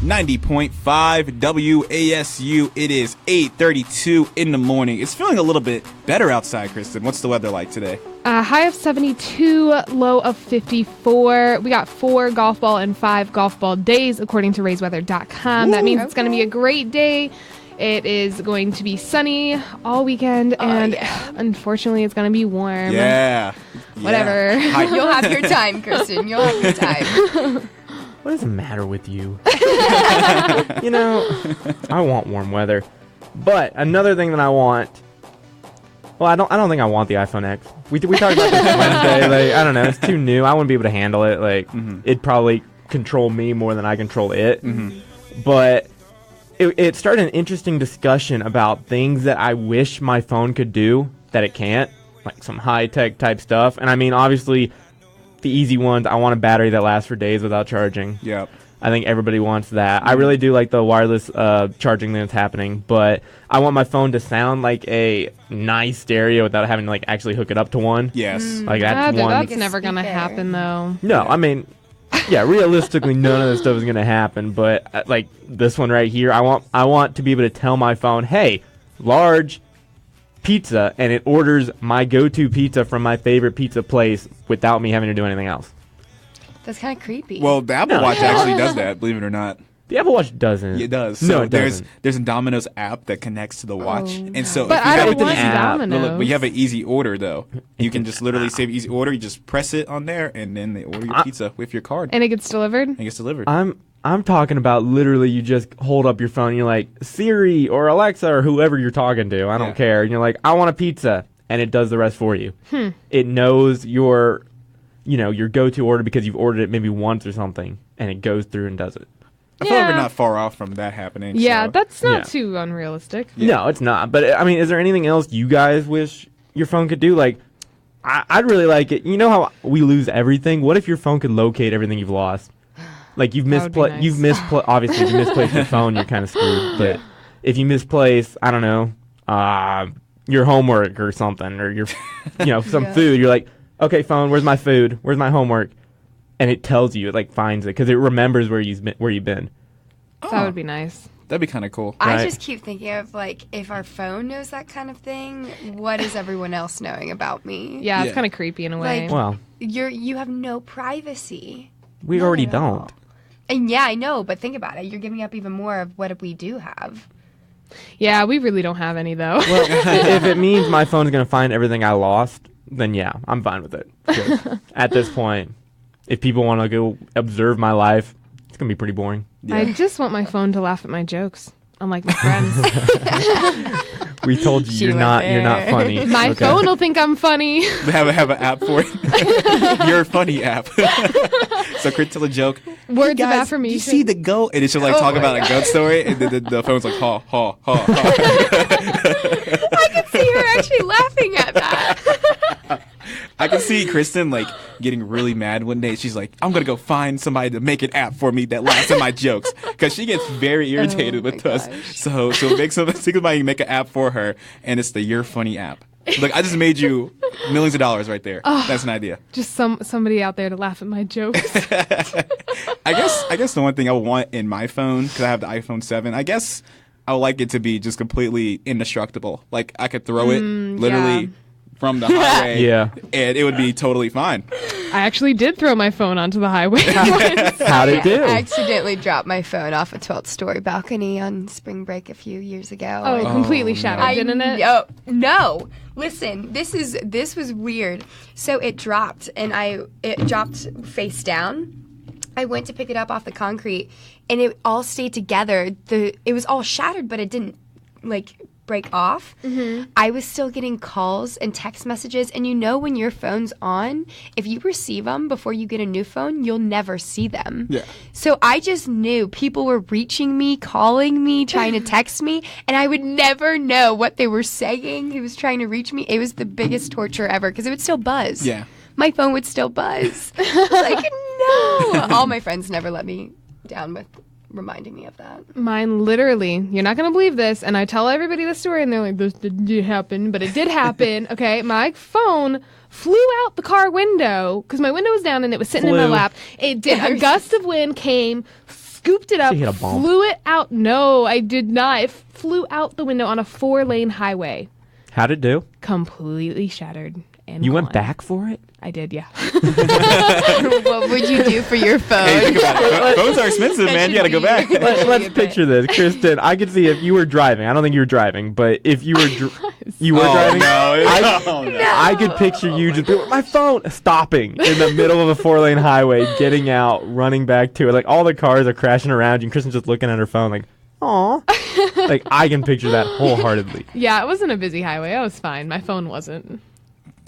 Speaker 9: 90.5 WASU. It is 8:32 in the morning. It's feeling a little bit better outside, Kristen. What's the weather like today?
Speaker 7: High of 72, low of 54. We got 4 golf ball and 5 golf ball days, according to RaiseWeather.com. That means it's going to be a great day. It is going to be sunny all weekend, and unfortunately, it's going to be warm.
Speaker 9: Yeah.
Speaker 7: Whatever.
Speaker 6: You'll have your time, Kristen. You'll have your time.
Speaker 8: What does the matter with you? You know, I want warm weather. But another thing that I want... Well, I don't think I want the iPhone X. We talked about this Wednesday. Like, I don't know. It's too new. I wouldn't be able to handle it. Like, it'd probably control me more than I control it. But... It started an interesting discussion about things that I wish my phone could do that it can't, like some high-tech type stuff. And I mean, obviously, the easy ones, I want a battery that lasts for days without charging.
Speaker 9: Yep.
Speaker 8: I think everybody wants that. I really do like the wireless charging that's happening, but I want my phone to sound like a nice stereo without having to like actually hook it up to one.
Speaker 9: Yes.
Speaker 8: Like that's one.
Speaker 7: That's never going to happen, though.
Speaker 8: No, I mean... Yeah, realistically, none of this stuff is going to happen. But like this one right here, I want to be able to tell my phone, "Hey, large pizza," and it orders my go-to pizza from my favorite pizza place without me having to do anything else.
Speaker 6: That's kind of creepy.
Speaker 9: Well, the Apple Watch actually does that, believe it or not.
Speaker 8: The Apple Watch doesn't.
Speaker 9: It does.
Speaker 8: No,
Speaker 9: So
Speaker 8: it doesn't.
Speaker 9: there's a Domino's app that connects to the watch, and so
Speaker 7: But
Speaker 9: if you
Speaker 7: I
Speaker 9: have
Speaker 7: don't want
Speaker 8: Domino's.
Speaker 9: Look, but you have an easy order though. You can just literally save easy order. You just press it on there, and then they order your pizza with your card.
Speaker 7: And it gets delivered?
Speaker 9: It gets delivered.
Speaker 8: I'm talking about literally you just hold up your phone and you're like, Siri or Alexa or whoever you're talking to, I don't care. And you're like, I want a pizza. And it does the rest for you. It knows your go-to order because you've ordered it maybe once or something. And it goes through and does it.
Speaker 9: I feel like we're not far off from that happening.
Speaker 7: Yeah,
Speaker 9: so.
Speaker 7: that's not too unrealistic.
Speaker 8: No, it's not. But I mean, is there anything else you guys wish your phone could do? Like, I'd really like it. You know how we lose everything? What if your phone could locate everything you've lost? Like you've misplaced. Nice. Obviously, if you misplace your phone, you're kind of screwed. But if you misplace, I don't know, your homework or something, or your, some food, you're like, okay, phone, where's my food? Where's my homework? And it tells you, it like finds it because it remembers where you've been.
Speaker 7: That would be nice.
Speaker 9: That'd be kind of cool.
Speaker 6: I just keep thinking of like if our phone knows that kind of thing, what is everyone else knowing about me?
Speaker 7: Yeah, it's kind of creepy in a way.
Speaker 6: Like,
Speaker 8: well,
Speaker 6: you have no privacy.
Speaker 8: We already don't.
Speaker 6: And yeah, I know, but think about it. You're giving up even more of what we do have.
Speaker 7: Yeah, we really don't have any though.
Speaker 8: Well, if it means my phone's gonna find everything I lost, then yeah, I'm fine with it. At this point, if people want to go observe my life, it's going to be pretty boring.
Speaker 7: Yeah. I just want my phone to laugh at my jokes, unlike my friends.
Speaker 8: We told you you're not funny.
Speaker 7: My phone will think I'm funny.
Speaker 9: Have an app for it. Your funny app. So Chris tell a joke.
Speaker 7: Words of affirmation.
Speaker 9: You see the goat? And it should like talk about a goat story, and the phone's like, ha, ha, ha, ha.
Speaker 6: I can see her actually laughing at that.
Speaker 9: I can see Kristen like getting really mad one day. She's like, I'm going to go find somebody to make an app for me that laughs at my jokes. Because she gets very irritated with us. So she'll make somebody make an app for her, and it's the You're Funny app. Look, I just made you millions of dollars right there. That's an idea.
Speaker 7: Just somebody out there to laugh at my jokes.
Speaker 9: I guess the one thing I would want in my phone, because I have the iPhone 7, I guess I would like it to be just completely indestructible. Like I could throw it literally from the highway, and it would be totally fine.
Speaker 7: I actually did throw my phone onto the highway.
Speaker 8: How'd it do?
Speaker 6: I accidentally dropped my phone off a 12th story balcony on spring break a few years ago.
Speaker 7: Oh, completely shattered, didn't it?
Speaker 6: No. Listen, this was weird. So it dropped, and it dropped face down. I went to pick it up off the concrete, and it all stayed together. It was all shattered, but it didn't break off. I was still getting calls and text messages, and when your phone's on, if you receive them before you get a new phone, you'll never see them. Yeah. So I just knew people were reaching me, calling me, trying to text me, and I would never know what they were saying. Who was trying to reach me? It was the biggest torture ever because it would still buzz.
Speaker 9: Yeah.
Speaker 6: My phone would still buzz. Like, no. All my friends never let me down with reminding me of that.
Speaker 7: Mine literally, you're not going to believe this, and I tell everybody the story, and they're like, this didn't happen, but it did happen. Okay, my phone flew out the car window, because my window was down, and it was sitting in my lap. It did. A gust of wind came, scooped it up,
Speaker 8: She hit a bump.
Speaker 7: flew it out. No, I did not. It flew out the window on a 4-lane highway.
Speaker 8: How'd it do?
Speaker 7: Completely shattered. And
Speaker 8: You
Speaker 7: gone.
Speaker 8: went back for it?
Speaker 7: I did, yeah.
Speaker 6: What would you do for your phone?
Speaker 9: Hey, think about it. Phones are expensive, man. You gotta go back.
Speaker 8: Let's picture this, Kristen. I could see if you were driving. I don't think you were driving, but if you were driving, I could picture you just be like, my phone stopping in the middle of a 4-lane highway, getting out, running back to it. Like all the cars are crashing around you, and Kristen's just looking at her phone, like, aw. Like I can picture that wholeheartedly.
Speaker 7: Yeah, it wasn't a busy highway. I was fine. My phone wasn't.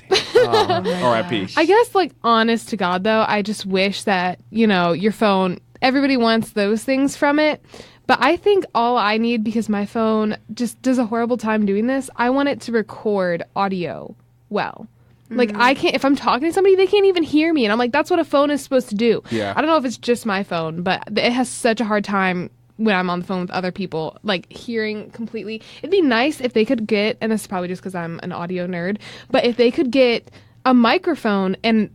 Speaker 9: R.I.P.
Speaker 7: I guess, like, honest to God, though, I just wish that, your phone, everybody wants those things from it. But I think all I need, because my phone just does a horrible time doing this, I want it to record audio well. Like, I can't, if I'm talking to somebody, they can't even hear me. And I'm like, that's what a phone is supposed to do.
Speaker 9: Yeah.
Speaker 7: I don't know if it's just my phone, but it has such a hard time when I'm on the phone with other people, like hearing completely. It'd be nice if they could get, and this is probably just because I'm an audio nerd, but if they could get a microphone and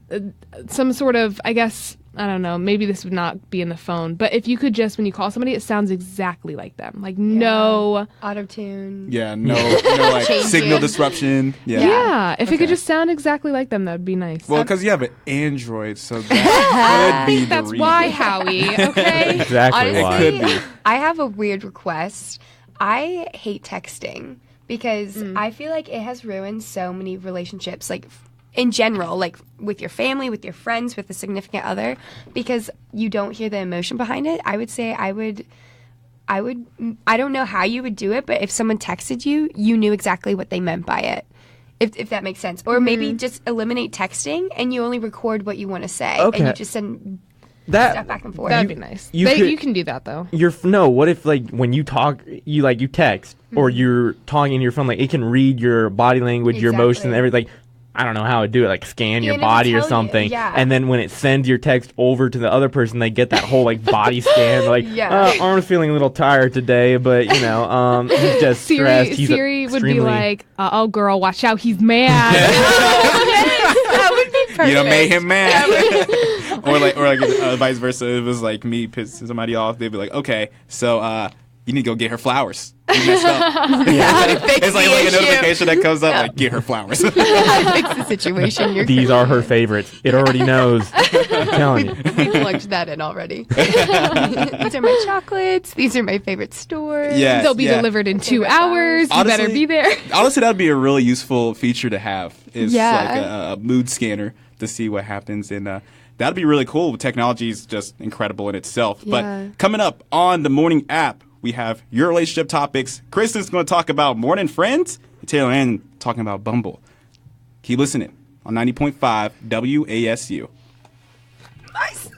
Speaker 7: some sort of, I guess, I don't know, maybe this would not be in the phone, but if you could just, when you call somebody, it sounds exactly like them. Like, no.
Speaker 6: Auto-tune.
Speaker 9: Yeah, no like signal disruption.
Speaker 7: Yeah, if it could just sound exactly like them, that would be nice.
Speaker 9: Well, because you have an Android, so that could be
Speaker 7: that's
Speaker 9: the
Speaker 7: why,
Speaker 9: reason.
Speaker 7: Howie, okay?
Speaker 8: Exactly why.
Speaker 6: Honestly,
Speaker 9: It could be.
Speaker 6: I have a weird request. I hate texting because I feel like it has ruined so many relationships, like in general, like with your family, with your friends, with a significant other, because you don't hear the emotion behind it. I would say I don't know how you would do it, but if someone texted you, you knew exactly what they meant by it. If that makes sense. Or maybe just eliminate texting and you only record what you want to say.
Speaker 8: Okay.
Speaker 6: And you just send
Speaker 8: That
Speaker 6: stuff back and forth.
Speaker 7: That'd be nice.
Speaker 8: you
Speaker 7: You
Speaker 8: could-
Speaker 7: can do that, though.
Speaker 8: What if, like, when you talk, you text or you're talking in your phone, like it can read your body language, your emotions, and everything. I don't know how it do it, like scan your
Speaker 6: And it'll
Speaker 8: body or
Speaker 6: tell you,
Speaker 8: something,
Speaker 6: yeah.
Speaker 8: and then when it sends your text over to the other person, they get that whole like body scan, like Arm's feeling a little tired today, but he's just stressed. He's
Speaker 7: Siri would be
Speaker 8: extremely-
Speaker 7: like, oh girl, watch out, he's mad.
Speaker 6: That would be perfect.
Speaker 9: You made him mad. or like vice versa. It was like me pissing somebody off. They'd be like, okay, so you need to go get her flowers. You messed up. It's like a notification that comes up, like, get her flowers.
Speaker 6: Fix the situation.
Speaker 8: These are her favorites. It already knows. I'm telling you.
Speaker 6: We plugged that in already. These are my chocolates. These are my favorite stores.
Speaker 9: Yes,
Speaker 7: They'll be delivered in 2 hours. You better be there.
Speaker 9: Honestly, that'd be a really useful feature to have. Is
Speaker 6: Yeah.
Speaker 9: like a mood scanner to see what happens, and that'd be really cool. Technology is just incredible in itself.
Speaker 6: Yeah.
Speaker 9: But coming up on the morning app, we have your relationship topics. Kristen's going to talk about morning friends, and Taylor Ann talking about Bumble. Keep listening on 90.5 WASU.
Speaker 6: Nice.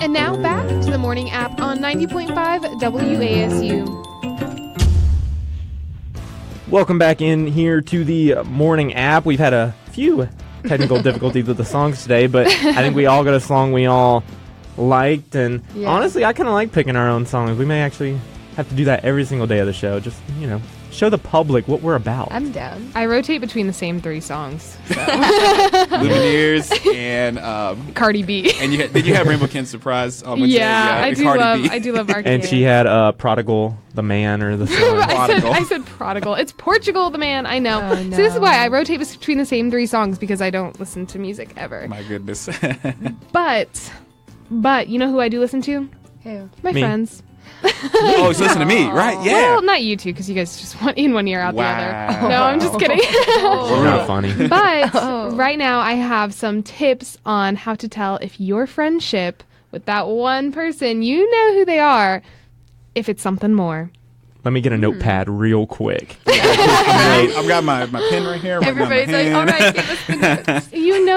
Speaker 7: And now back to the morning app on 90.5 WASU.
Speaker 8: Welcome back in here to the morning app. We've had a few technical difficulties with the songs today, but I think we all got a song we all liked. And honestly, I kind of like picking our own songs. We may actually have to do that every single day of the show. Just, show the public what we're about.
Speaker 6: I'm down.
Speaker 7: I rotate between the same 3 songs. So.
Speaker 9: Lumineers and
Speaker 7: Cardi B.
Speaker 9: And did you have Rainbow Ken Surprise?
Speaker 7: I do love Cardi B.
Speaker 8: And she had Prodigal the Man or the song.
Speaker 7: I said Prodigal. It's Portugal the Man. I know.
Speaker 6: Oh, no.
Speaker 7: So this is why I rotate between the same 3 songs, because I don't listen to music ever.
Speaker 9: My goodness.
Speaker 7: But you know who I do listen to?
Speaker 6: Who?
Speaker 7: My friends.
Speaker 9: Oh, he's listening to me, right? Yeah.
Speaker 7: Well, not you two, because you guys just went in one ear, out the other. No, I'm just kidding.
Speaker 8: We're not funny.
Speaker 7: But right now I have some tips on how to tell if your friendship with that one person, you know who they are, if it's something more.
Speaker 8: Let me get a notepad real quick.
Speaker 9: I've got my pen right here.
Speaker 6: Everybody's like, all right, give us the notes.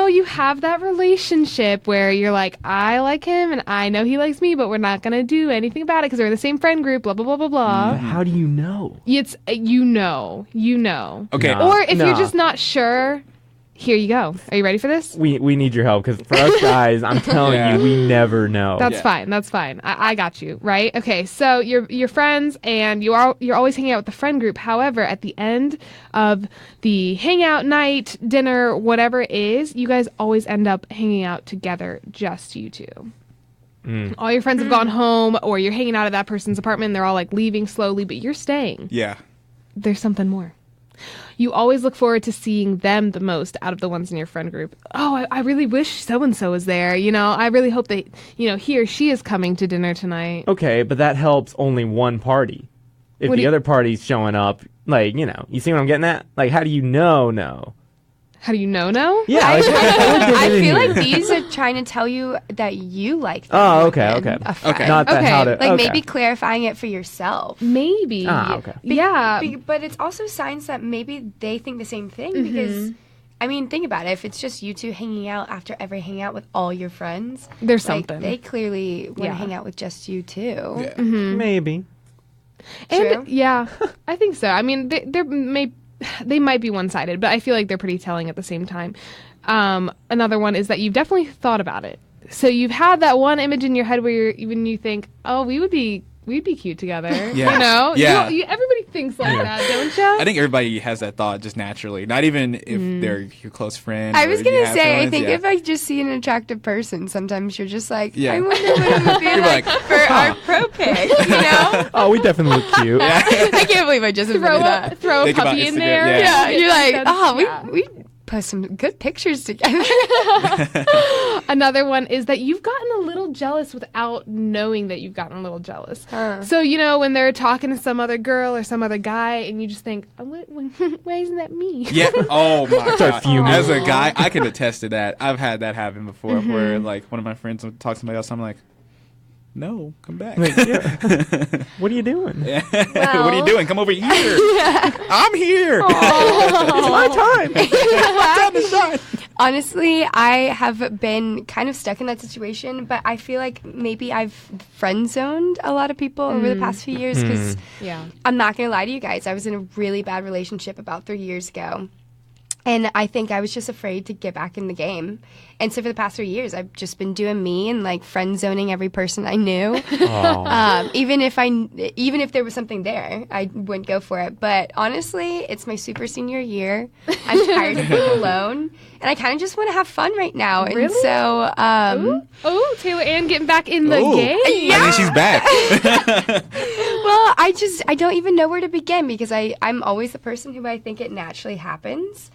Speaker 7: You have that relationship where you're like, I like him and I know he likes me, but we're not going to do anything about it because we're in the same friend group, blah, blah, blah, blah, blah.
Speaker 8: How do you know?
Speaker 7: It's, you know.
Speaker 9: Okay.
Speaker 7: Or if you're just not sure, here you go. Are you ready for this?
Speaker 8: We need your help, because for us guys, I'm telling you, we never know.
Speaker 7: That's fine. I got you, right? Okay, so you're friends and you're always hanging out with the friend group. However, at the end of the hangout night, dinner, whatever it is, you guys always end up hanging out together, just you two. All your friends have gone home, or you're hanging out at that person's apartment and they're all like leaving slowly, but you're staying.
Speaker 9: Yeah.
Speaker 7: There's something more. You always look forward to seeing them the most out of the ones in your friend group. Oh, I really wish so-and-so was there. I really hope that, he or she is coming to dinner tonight.
Speaker 8: Okay, but that helps only one party. If the other party's showing up, you see what I'm getting at? Like, how do you know? No.
Speaker 7: How do you know?
Speaker 8: Yeah.
Speaker 6: I feel like these are trying to tell you that you like them.
Speaker 8: Oh, okay. Not that how to...
Speaker 6: maybe clarifying it for yourself.
Speaker 7: Maybe.
Speaker 8: Okay.
Speaker 6: But it's also signs that maybe they think the same thing, because... think about it. If it's just you two hanging out after every hangout with all your friends,
Speaker 7: there's something.
Speaker 6: They clearly want to hang out with just you too.
Speaker 9: Yeah.
Speaker 8: Maybe.
Speaker 7: And yeah, I think so. They might be one-sided, but I feel like they're pretty telling at the same time. Another one is that you've definitely thought about it. So you've had that one image in your head where you think, oh, we'd be cute together.
Speaker 9: Yeah. Yeah.
Speaker 7: Everybody thinks like that, don't you?
Speaker 9: I think everybody has that thought just naturally. Not even if they're your close friend.
Speaker 6: I was going to say, I think if I just see an attractive person, sometimes you're just like, I wonder what it would be like for our pro pic,
Speaker 8: Oh, we definitely look cute.
Speaker 6: I can't believe I just admitted that.
Speaker 7: Throw a puppy in there.
Speaker 6: Yeah, you're like, we post some good pictures together.
Speaker 7: Another one is that you've gotten a little jealous without knowing that you've gotten a little jealous. So, when they're talking to some other girl or some other guy and you just think, why isn't that me?
Speaker 9: Yeah. Oh, my God.
Speaker 8: Fuming.
Speaker 9: As a guy, I can attest to that. I've had that happen before where, one of my friends would talk to somebody else. I'm like, no, come back.
Speaker 8: What are you doing?
Speaker 9: What are you doing? Come over here. I'm here. It's my time. Time to shine.
Speaker 6: Honestly, I have been kind of stuck in that situation, but I feel like maybe I've friend zoned a lot of people over the past few years, because I'm not going to lie to you guys. I was in a really bad relationship about 3 years ago. And I think I was just afraid to get back in the game. And so for the past 3 years, I've just been doing me and friend zoning every person I knew. Even if there was something there, I wouldn't go for it. But honestly, it's my super senior year. I'm tired of being alone, and I kind of just want to have fun right now.
Speaker 7: Really?
Speaker 6: And so,
Speaker 7: Taylor Ann getting back in the game.
Speaker 9: Yeah. I think she's back.
Speaker 6: Well, I don't even know where to begin, because I'm always the person who I think it naturally happens.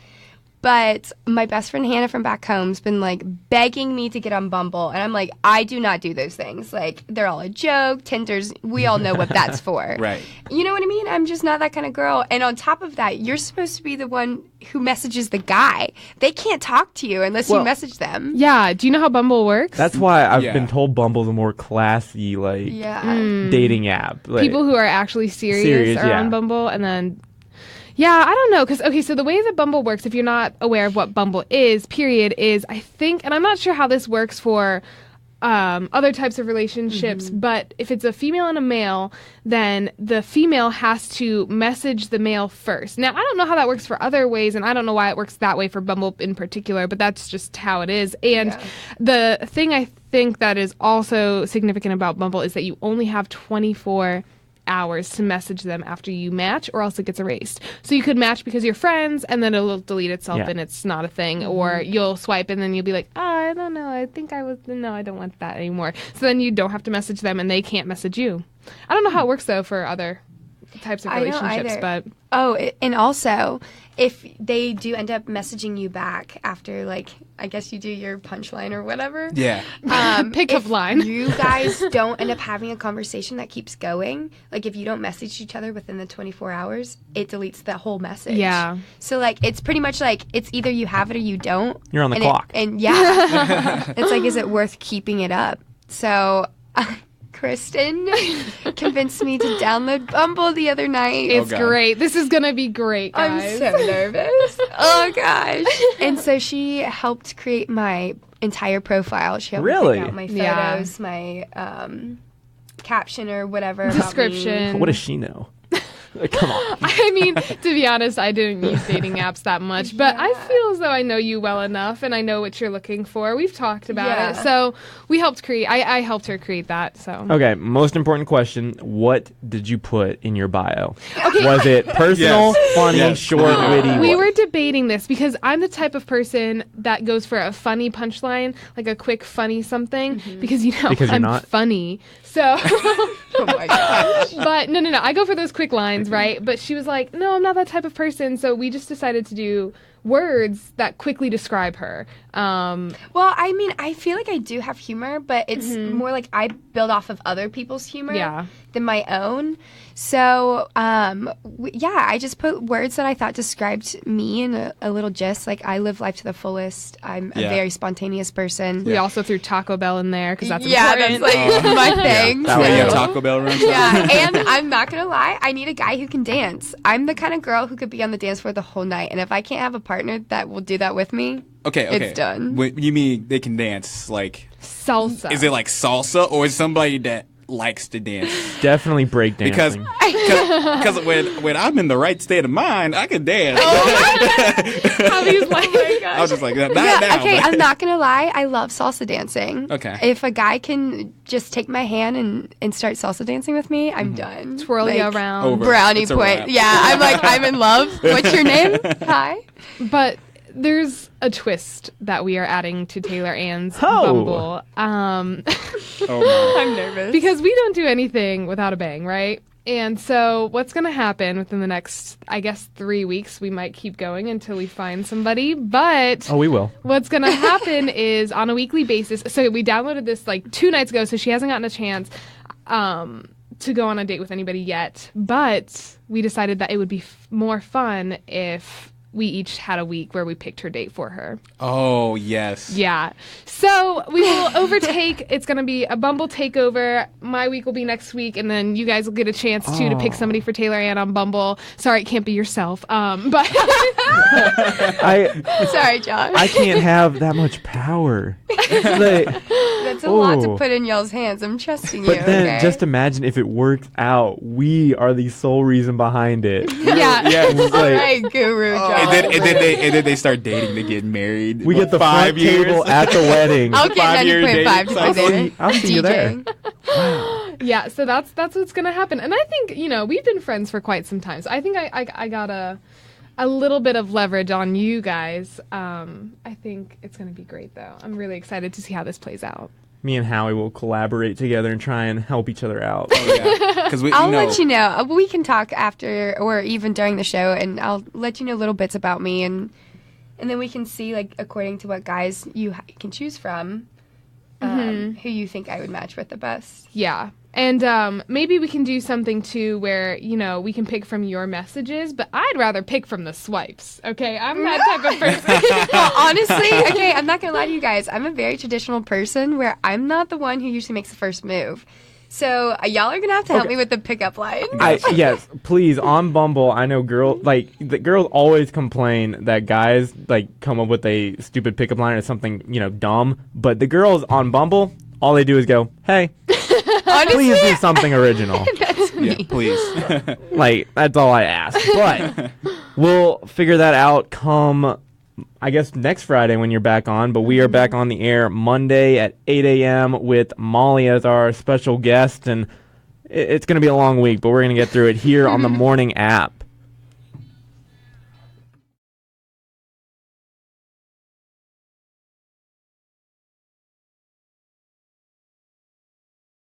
Speaker 6: But my best friend Hannah from back home's been begging me to get on Bumble, and I'm like, I do not do those things. They're all a joke. Tinder's, we all know what that's for.
Speaker 9: Right.
Speaker 6: You know what I mean? I'm just not that kind of girl. And on top of that, you're supposed to be the one who messages the guy. They can't talk to you unless you message them.
Speaker 7: Yeah. Do you know how Bumble works?
Speaker 8: That's why I've been told Bumble's a more classy dating app.
Speaker 7: People who are actually serious are on Bumble, and then. Yeah, I don't know, because, so the way that Bumble works, if you're not aware of what Bumble is, I think, and I'm not sure how this works for other types of relationships. But if it's a female and a male, then the female has to message the male first. Now, I don't know how that works for other ways, and I don't know why it works that way for Bumble in particular, but that's just how it is. And the thing I think that is also significant about Bumble is that you only have 24 hours to message them after you match, or else it gets erased. So you could match because you're friends, and then it'll delete itself and it's not a thing. Or you'll swipe and then you'll be like, I don't know, I don't want that anymore. So then you don't have to message them and they can't message you. I don't know how it works though for other types of relationships, but
Speaker 6: and also if they do end up messaging you back after, like, I guess you do your punchline or whatever.
Speaker 9: Yeah.
Speaker 7: Pickup line.
Speaker 6: You guys don't end up having a conversation that keeps going. Like, if you don't message each other within the 24 hours, it deletes the whole message.
Speaker 7: Yeah.
Speaker 6: So, like, it's pretty much like it's either you have it or you don't.
Speaker 8: You're on the clock.
Speaker 6: It's like, is it worth keeping it up? So, Kristen convinced me to download Bumble the other night.
Speaker 7: It's great. This is going to be great, guys.
Speaker 6: I'm so nervous. Oh, gosh. And so she helped create my entire profile. She helped me pick out my photos, my caption or whatever.
Speaker 7: Description.
Speaker 8: What does she know? Come on.
Speaker 7: I mean, to be honest, I didn't use dating apps that much, but I feel as though I know you well enough and I know what you're looking for. We've talked about it. So we helped create, I helped her create that. So
Speaker 8: okay, most important question. What did you put in your bio? Okay. Was it personal, funny, short, witty?
Speaker 7: We were debating this because I'm the type of person that goes for a funny punchline, like a quick funny something, because, you know, I'm not funny. So,
Speaker 6: oh my gosh.
Speaker 7: But no, I go for those quick lines, right? But she was like, no, I'm not that type of person. So we just decided to do words that quickly describe her.
Speaker 6: Well, I mean, I feel like I do have humor, but it's more like I build off of other people's humor than my own. So, I just put words that I thought described me in a little gist. Like, I live life to the fullest. I'm a very spontaneous person.
Speaker 7: We also threw Taco Bell in there because that's
Speaker 6: that's
Speaker 7: important.
Speaker 6: like my thing.
Speaker 9: That way you have Taco Bell runs.
Speaker 6: Yeah, and I'm not going to lie, I need a guy who can dance. I'm the kind of girl who could be on the dance floor the whole night. And if I can't have a partner that will do that with me, it's done.
Speaker 9: When you mean they can dance, like
Speaker 7: salsa?
Speaker 9: Is it like salsa, or is somebody that likes to dance?
Speaker 8: Definitely breakdancing.
Speaker 9: Because when I'm in the right state of mind, I can dance.
Speaker 7: Javi's like, oh my gosh.
Speaker 9: I was just like, not
Speaker 6: yeah,
Speaker 9: now.
Speaker 6: okay, I'm not gonna lie, I love salsa dancing.
Speaker 9: Okay.
Speaker 6: If a guy can just take my hand and start salsa dancing with me, I'm done.
Speaker 7: Twirl you around.
Speaker 9: Over.
Speaker 6: Brownie
Speaker 9: It's a
Speaker 6: point.
Speaker 9: wrap.
Speaker 6: Yeah, I'm like, I'm in love. What's your name? Hi.
Speaker 7: But there's a twist that we are adding to Taylor Ann's Bumble.
Speaker 9: Oh my.
Speaker 6: I'm nervous.
Speaker 7: Because we don't do anything without a bang, right? And so what's going to happen within the next, I guess, 3 weeks, we might keep going until we find somebody. But
Speaker 8: we will.
Speaker 7: What's going to happen is on a weekly basis. So we downloaded this like 2 nights ago, so she hasn't gotten a chance to go on a date with anybody yet. But we decided that it would be more fun if we each had a week where we picked her date for her.
Speaker 9: Oh, yes.
Speaker 7: Yeah. So we will overtake. It's going to be a Bumble takeover. My week will be next week, and then you guys will get a chance to pick somebody for Taylor Ann on Bumble. Sorry, it can't be yourself. But
Speaker 6: sorry, Josh.
Speaker 8: I can't have that much power.
Speaker 6: That's a lot to put in y'all's hands. I'm trusting you.
Speaker 8: But then just imagine if it works out. We are the sole reason behind it.
Speaker 7: Yeah.
Speaker 8: It's like,
Speaker 6: all right, Guru Josh.
Speaker 9: And then they start dating to get married.
Speaker 8: we get the
Speaker 9: 5
Speaker 8: front
Speaker 9: years.
Speaker 8: table at the wedding.
Speaker 6: I'll get
Speaker 9: 5-year
Speaker 6: 90.5 to
Speaker 9: dating
Speaker 6: play there.
Speaker 8: I'll see you there.
Speaker 7: yeah, so that's what's going to happen. And I think, we've been friends for quite some time. So I think I got a little bit of leverage on you guys. I think it's going to be great, though. I'm really excited to see how this plays out.
Speaker 8: Me and Howie will collaborate together and try and help each other out.
Speaker 9: Oh, yeah.
Speaker 6: I'll let you know. We can talk after or even during the show, and I'll let you know little bits about me, and then we can see, like, according to what guys you can choose from, who you think I would match with the best.
Speaker 7: Yeah. And maybe we can do something, too, where, we can pick from your messages, but I'd rather pick from the swipes, okay? I'm that type of person.
Speaker 6: Well, honestly, okay, I'm not going to lie to you guys. I'm a very traditional person where I'm not the one who usually makes the first move. So y'all are going to have to help me with the pickup line.
Speaker 8: Yes, please, on Bumble, I know the girls always complain that guys, come up with a stupid pickup line or something, dumb. But the girls on Bumble all they do is go, hey, please do something original.
Speaker 9: Yeah, please.
Speaker 8: Like, that's all I ask. But we'll figure that out come, I guess, next Friday when you're back on. But we are back on the air Monday at 8 a.m. with Molly as our special guest. And it's going to be a long week, but we're going to get through it here on the morning app.